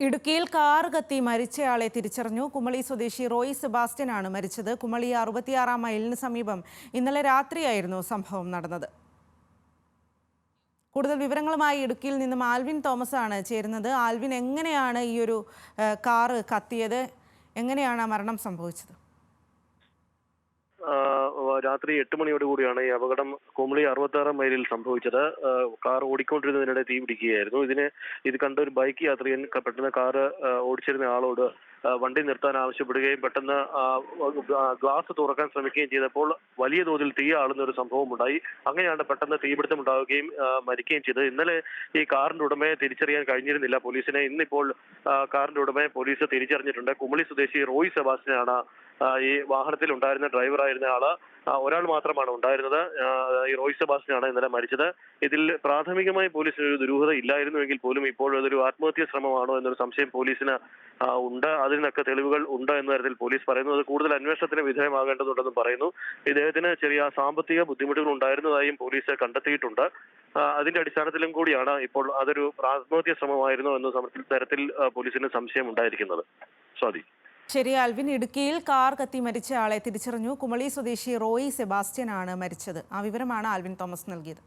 ഇടുക്കിയിൽ കാർ കത്തി മരിച്ചയാളെ തിരിച്ചറിഞ്ഞു. കുമളി സ്വദേശി റോയ് സെബാസ്റ്റ്യനാണ് മരിച്ചത്. കുമളി 66 മൈലിന് സമീപം ഇന്നലെ രാത്രിയായിരുന്നു സംഭവം നടന്നത്. കൂടുതൽ വിവരങ്ങളുമായി ഇടുക്കിയിൽ നിന്നും ആൽവിൻ തോമസ് ആണ് ചേരുന്നത്. ആൽവിൻ, എങ്ങനെയാണ് ഈ ഒരു കാർ കത്തിയത്? എങ്ങനെയാണ് ആ മരണം സംഭവിച്ചത്? രാത്രി 8 മണിയോടുകൂടിയാണ് ഈ അപകടം കുമളി 66 മൈലിൽ സംഭവിച്ചത്. കാർ ഓടിക്കൊണ്ടിരുന്നതിനിടെ തീ പിടിക്കുകയായിരുന്നു. ഇത് കണ്ട ഒരു ബൈക്ക് യാത്രികൻ പെട്ടെന്ന് കാർ ഓടിച്ചിരുന്ന ആളോട് വണ്ടി നിർത്താൻ ആവശ്യപ്പെടുകയും പെട്ടെന്ന് ഗ്ലാസ് തുറക്കാൻ ശ്രമിക്കുകയും ചെയ്തപ്പോൾ വലിയ തോതിൽ തീ ആളുന്ന ഒരു സംഭവം ഉണ്ടായി. അങ്ങനെയാണ് പെട്ടെന്ന് തീപിടുത്തം ഉണ്ടാവുകയും മരിക്കുകയും ചെയ്തത്. ഇന്നലെ ഈ കാറിന്റെ ഉടമയെ തിരിച്ചറിയാൻ കഴിഞ്ഞിരുന്നില്ല പോലീസിനെ. ഇന്നിപ്പോൾ കാറിന്റെ ഉടമയെ പോലീസ് തിരിച്ചറിഞ്ഞിട്ടുണ്ട്. കുമളി സ്വദേശി റോയ് സെബാസ്റ്റ്യനാണ് ഈ വാഹനത്തിൽ ഉണ്ടായിരുന്ന ഡ്രൈവറായിരുന്ന ആള്. ഒരാൾ മാത്രമാണ് ഉണ്ടായിരുന്നത്. ഈ റോയ് സെബാസ്റ്റ്യനാണ് ഇന്നലെ മരിച്ചത്. ഇതിൽ പ്രാഥമികമായി പോലീസിന് ഒരു ദുരൂഹത ഇല്ലായിരുന്നുവെങ്കിൽ പോലും ഇപ്പോൾ അതൊരു ആത്മഹത്യാ ശ്രമമാണോ എന്നൊരു സംശയം പോലീസിന് ഉണ്ട്. അതിനൊക്കെ തെളിവുകൾ ഉണ്ട് എന്ന തരത്തിൽ പോലീസ് പറയുന്നു. അത് കൂടുതൽ അന്വേഷണത്തിന് വിധേയമാകേണ്ടതുണ്ടെന്നും പറയുന്നു. ഇദ്ദേഹത്തിന് ചെറിയ സാമ്പത്തിക ബുദ്ധിമുട്ടുകൾ ഉണ്ടായിരുന്നതായും പോലീസ് കണ്ടെത്തിയിട്ടുണ്ട്. അതിന്റെ അടിസ്ഥാനത്തിലും കൂടിയാണ് ഇപ്പോൾ അതൊരു ആത്മഹത്യാ ശ്രമമായിരുന്നു എന്ന തരത്തിൽ പോലീസിന് സംശയം ഉണ്ടായിരിക്കുന്നത്. സ്വാതി. ശരി ആൽവിൻ, ഇടുക്കിയിൽ കാർ കത്തി മരിച്ച ആളെ തിരിച്ചറിഞ്ഞു. കുമളി സ്വദേശി റോയ് സെബാസ്റ്റ്യനാണ് മരിച്ചത്. ആ വിവരമാണ് ആൽവിൻ തോമസ് നൽകിയത്.